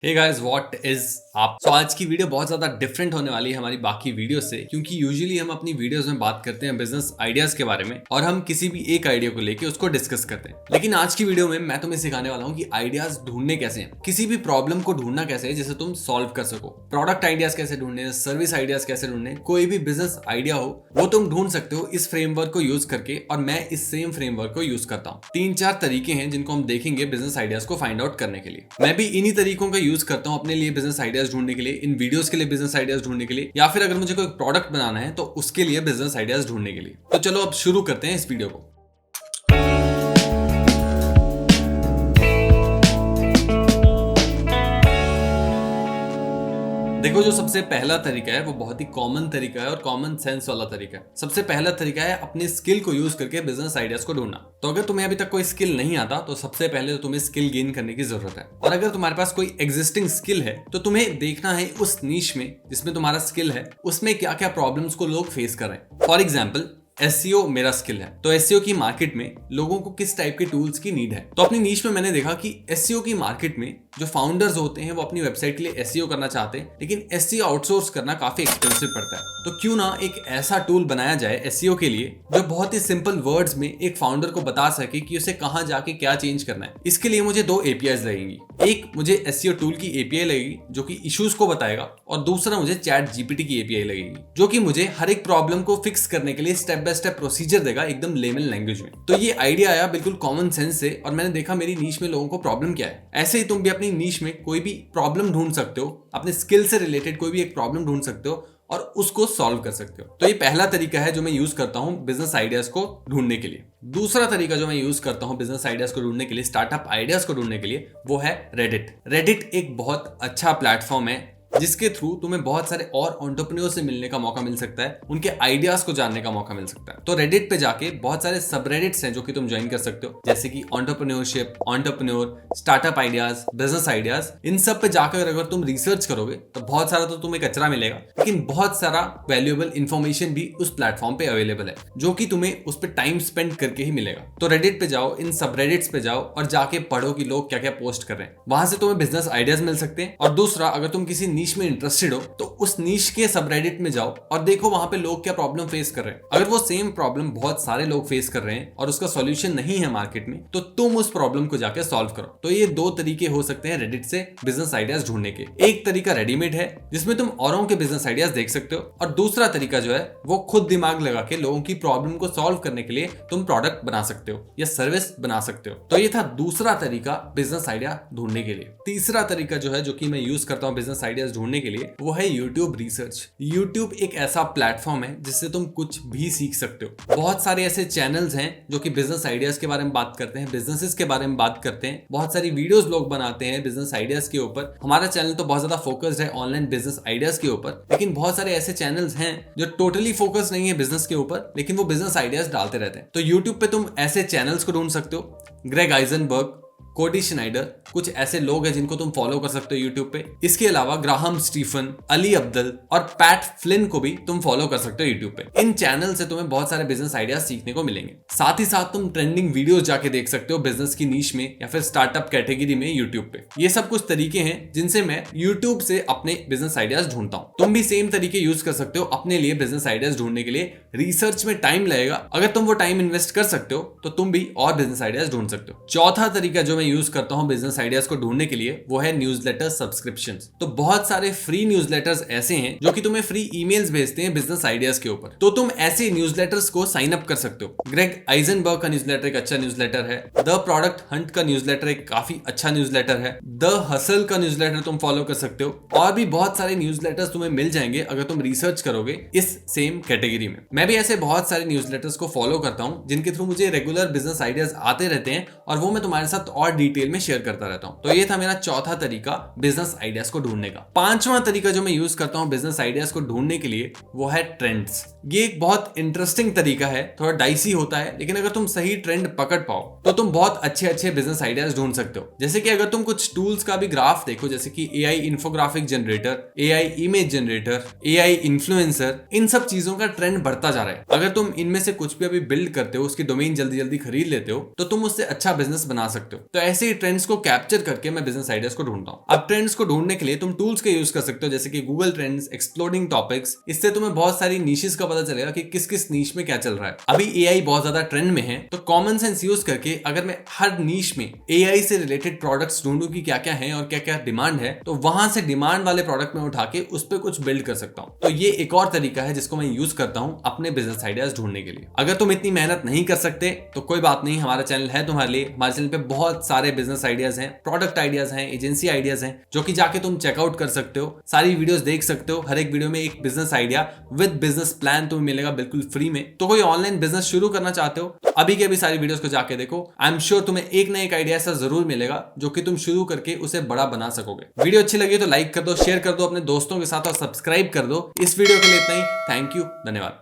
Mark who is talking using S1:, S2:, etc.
S1: Hey guys what is up. So आज की video बहुत ज्यादा डिफरेंट होने वाली है हमारी बाकी वीडियो से, क्योंकि यूजुअली हम अपनी वीडियोस में बात करते हैं बिजनेस आइडियाज के बारे में और हम किसी भी एक आइडिया को लेके उसको डिस्कस करते हैं। लेकिन आज की वीडियो में मैं तुम्हें सिखाने वाला हूँ कि आइडियाज ढूंढने कैसे हैं, किसी भी प्रॉब्लम को ढूंढना कैसे है जिसे तुम सॉल्व कर सको। प्रोडक्ट आइडियाज कैसे ढूंढने, सर्विस आइडियाज कैसे ढूंढने, कोई भी बिजनेस आइडिया हो वो तुम ढूंढ सकते हो इस फ्रेमवर्क को यूज करके। और मैं इस सेम फ्रेमवर्क को यूज करता हूँ। 3-4 तरीके हैं जिनको हम देखेंगे बिजनेस आइडियाज को फाइंड आउट करने के लिए। मैं भी इन्हीं तरीकों का यूज करता हूँ अपने लिए बिजनेस आइडियाज ढूंढने के लिए, इन वीडियोस के लिए बिजनेस आइडियाज ढूंढने के लिए, या फिर अगर मुझे कोई प्रोडक्ट बनाना है तो उसके लिए बिजनेस आइडियाज ढूंढने के लिए। तो चलो अब शुरू करते हैं इस वीडियो को। देखो, जो सबसे पहला तरीका है वो बहुत ही कॉमन तरीका है और कॉमन सेंस वाला तरीका है। सबसे पहला तरीका है अपने स्किल को यूज करके बिजनेस आइडियाज को ढूंढना। तो अगर तुम्हें अभी तक कोई स्किल नहीं आता तो सबसे पहले तो तुम्हें स्किल गेन करने की जरूरत है। और अगर तुम्हारे पास कोई एग्जिस्टिंग स्किल है तो तुम्हें देखना है उस नीश में जिसमें तुम्हारा स्किल है उसमें क्या क्या प्रॉब्लम्स को लोग फेस कर रहे हैं। फॉर एग्जाम्पल, एसईओ मेरा स्किल है, तो एसईओ की मार्केट में लोगों को किस टाइप के टूल्स की नीड है। तो अपनी नीश में मैंने देखा कि एसईओ की मार्केट में जो फाउंडर्स होते हैं वो अपनी वेबसाइट के लिए एसईओ करना चाहते हैं, लेकिन एसईओ आउटसोर्स करना काफी एक्सपेंसिव पड़ता है। तो क्यों ना एक ऐसा टूल बनाया जाए एसईओ के लिए जो बहुत ही सिंपल वर्ड्स में एक फाउंडर को बता सके कि उसे कहां जाके क्या चेंज करना है। इसके लिए मुझे 2 एपीआईज लगेंगी। एक मुझे एसईओ टूल की एपीआई लगेगी जो कि इश्यूज को बताएगा, और दूसरा मुझे चैट जीपीटी की एपीआई लगेगी जो कि मुझे हर एक प्रॉब्लम को फिक्स करने के लिए स्टेप बाय स्टेप प्रोसीजर देगा एकदम लेमन लैंग्वेज में। तो ये आइडिया आया बिल्कुल कॉमन सेंस से, और मैंने देखा मेरी नीश में लोगों को प्रॉब्लम क्या है। ऐसे ही तुम भी अपनी नीश में कोई भी प्रॉब्लम ढूंढ सकते हो, अपने स्किल से रिलेटेड कोई भी एक प्रॉब्लम ढूंढ सकते हो और उसको सॉल्व कर सकते हो। तो ये पहला तरीका है जो मैं यूज करता हूं बिजनेस आइडियाज को ढूंढने के लिए। दूसरा तरीका जो मैं यूज करता हूं बिजनेस आइडियाज को ढूंढने के लिए, स्टार्टअप आइडियाज को ढूंढने के लिए, वो है रेडिट। रेडिट एक बहुत अच्छा प्लेटफॉर्म है जिसके थ्रू तुम्हें बहुत सारे और एंटरप्रेन्योर से मिलने का मौका मिल सकता है, उनके आइडियाज को जानने का मौका मिल सकता है। तो रेडिट पे जाके बहुत सारे सबरेडिट्स हैं जो कि तुम ज्वाइन कर सकते हो, जैसे कि entrepreneurship, entrepreneur, startup ideas, business ideas. इन सब पे जाकर अगर तुम रिसर्च करोगे तो बहुत सारा तो तुम्हें कचरा मिलेगा, लेकिन बहुत सारा वैल्यूएबल इंफॉर्मेशन भी उस प्लेटफॉर्म पे अवेलेबल है जो कि तुम्हें उस पर टाइम स्पेंड करके ही मिलेगा। तो रेडिट पे जाओ, इन सबरेडिट्स पे जाओ और जाके पढ़ो कि लोग क्या क्या पोस्ट कर रहे हैं। वहां से तुम्हें बिजनेस आइडियाज मिल सकते हैं। और दूसरा, अगर तुम किसी नीश में इंटरेस्टेड हो तो उस नीश के सबरेडिट में जाओ और देखो वहां पे लोग क्या प्रॉब्लम फेस कर रहे हैं। अगर वो सेम प्रॉब्लम बहुत सारे लोग फेस कर रहे हैं और उसका सॉल्यूशन नहीं है मार्केट में, तो तुम उस प्रॉब्लम को जाके सॉल्व करो। तो ये 2 तरीके हो सकते हैं रेडिट से बिजनेस आइडियाज ढूंढने के। एक तरीका रेडीमेड है जिसमें तुम औरों के बिजनेस आइडियाज देख सकते हो, और दूसरा तरीका जो है वो खुद दिमाग लगा के लोगों की प्रॉब्लम को सॉल्व करने के लिए तुम प्रोडक्ट बना सकते हो या सर्विस बना सकते हो। तो ये था दूसरा तरीका बिजनेस आइडिया ढूंढने के लिए। तीसरा तरीका जो है जो कि मैं यूज करता हूं बिजनेस आइडियाज ढूंढने के लिए, वो है यूट्यूब रिसर्च। यूट्यूब एक ऐसा प्लेटफॉर्म है जिससे तुम कुछ भी सीख सकते हो। बहुत सारे ऐसे चैनल्स हैं जो कि बिजनेस आइडियाज के बारे में बात करते हैं, बिजनेसेस के बारे में बात करते हैं। बहुत सारी वीडियोस लोग बनाते हैं बिजनेस आइडियाज के ऊपर। हमारा चैनल तो बहुत ज्यादा फोकस्ड है ऑनलाइन बिजनेस आइडियाज के ऊपर, लेकिन बहुत सारे ऐसे चैनल्स हैं जो टोटली फोकस नहीं है बिजनेस के ऊपर, लेकिन वो बिजनेस आइडियाज डालते रहते हैं। तो यूट्यूब पे तुम ऐसे चैनल्स को ढूंढ सकते हो। ग्रेग आइजनबर्ग, कोडी श्नाइडर, कुछ ऐसे लोग हैं जिनको तुम फॉलो कर सकते हो यूट्यूब पे। इसके अलावा ग्राहम स्टीफन, अली अब्दुल और पैट फ्लिन को भी तुम फॉलो कर सकते हो यूट्यूब पे। इन चैनल से तुम्हें बहुत सारे बिजनेस आइडियाज सीखने को मिलेंगे। साथ ही साथ तुम ट्रेंडिंग वीडियोस जाके देख सकते हो बिजनेस की नीश में या फिर स्टार्टअप कैटेगरी में यूट्यूब पे। ये सब कुछ तरीके हैं जिनसे मैं यूट्यूब से अपने बिजनेस आइडियाज ढूंढता हूँ। तुम भी सेम तरीके यूज कर सकते हो अपने लिए बिजनेस आइडियाज ढूंढने के लिए। रिसर्च में टाइम लगेगा, अगर तुम वो टाइम इन्वेस्ट कर सकते हो तो तुम भी और बिजनेस आइडियाज ढूंढ सकते हो। चौथा तरीका जो मैं यूज करता हूं बिजनेस आइडियाज को ढूंढने के लिए, वो है न्यूज़लेटर सब्सक्रिप्शंस। तो बहुत सारे फ्री न्यूज़लेटर्स ऐसे हैं जो कि तुम्हें फ्री ईमेल्स भेजते हैं बिजनेस आइडियाज के ऊपर। तो तुम ऐसे न्यूज़लेटर्स को साइन अप कर सकते हो। ग्रेग आइजनबर्ग का न्यूज़लेटर एक अच्छा न्यूज़लेटर है। द प्रोडक्ट हंट का न्यूज़लेटर एक काफी अच्छा न्यूज़लेटर है। द हसल का न्यूज़लेटर तुम फॉलो कर सकते हो। और भी बहुत सारे न्यूज़लेटर्स तुम्हें मिल जाएंगे अगर तुम रिसर्च करोगे इस सेम कैटेगरी में। मैं भी ऐसे बहुत सारे न्यूज़लेटर्स को फॉलो करता हूं जिनके थ्रू मुझे रेगुलर बिजनेस आइडियाज आते रहते हैं, और वो मैं तुम्हारे साथ और डिटेल में शेयर करता रहता हूं। तो ये था मेरा चौथा तरीका बिजनेस आइडियाज को ढूंढने का। पांचवा तरीका जो मैं यूज करता हूं बिजनेस आइडियाज को ढूंढने के लिए, वो है ट्रेंड्स। ये एक बहुत इंटरेस्टिंग तरीका है, थोड़ा डाइसी होता है, लेकिन अगर तुम सही ट्रेंड पकड़ पाओ तो तुम बहुत अच्छे अच्छे बिजनेस आइडियाज ढूंढ सकते हो। जैसे कि अगर तुम कुछ टूल्स का भी ग्राफ देखो, जैसे कि AI infographic generator, AI image generator, AI influencer, इन सब चीजों का ट्रेंड बढ़ता जा रहा है। अगर तुम इनमें से कुछ भी अभी बिल्ड करते हो, उसकी डोमेन जल्दी जल्दी खरीद लेते हो, तो तुम उससे अच्छा बिजनेस बना सकते हो। तो ऐसे ही ट्रेंड्स को कैप्चर करके मैं बिजनेस आइडियाज को ढूंढता हूँ। अब ट्रेंड्स को ढूंढने के लिए तुम टूल्स के यूज कर सकते हो, जैसे कि गूगल ट्रेंड्स, एक्सप्लोरिंग टॉपिक्स। इससे तुम्हें बहुत सारी नीशेस का पता चलेगा कि किस किस नीश में क्या चल रहा है। अभी एआई बहुत ज्यादा ट्रेंड में है, तो कॉमन सेंस यूज करके अगर मैं हर नीश में एआई से रिलेटेड प्रोडक्ट्स ढूंढूं कि क्या क्या है और क्या क्या डिमांड है, तो वहां से डिमांड वाले प्रोडक्ट में उठा के उस पर कुछ बिल्ड कर सकता हूं। तो ये एक और तरीका है जिसको मैं यूज करता हूं अपने बिजनेस आइडियाज ढूंढने के लिए। अगर तुम इतनी मेहनत नहीं कर सकते तो कोई बात नहीं, हमारा चैनल है तुम्हारे लिए। हमारे चैनल पे बहुत सारे बिजनेस आइडियाज हैं, प्रोडक्ट आइडियाज हैं, एजेंसी आइडियाज हैं, जो कि जाके तुम चेकआउट कर सकते हो, सारी वीडियोस देख सकते हो। हर एक वीडियो में एक business idea with business plan तुम्हें मिलेगा बिल्कुल फ्री में। तो कोई ऑनलाइन बिजनेस शुरू करना चाहते हो तो अभी के अभी सारी वीडियोस को जाके देखो। आई एम श्योर तुम्हें एक ना एक आइडिया ऐसा जरूर मिलेगा जो कि तुम शुरू करके उसे बड़ा बना सकोगे। वीडियो अच्छी लगी तो लाइक कर दो, शेयर कर दो अपने दोस्तों के साथ और सब्सक्राइब कर दो। इस वीडियो के लिए इतना ही। थैंक यू, धन्यवाद।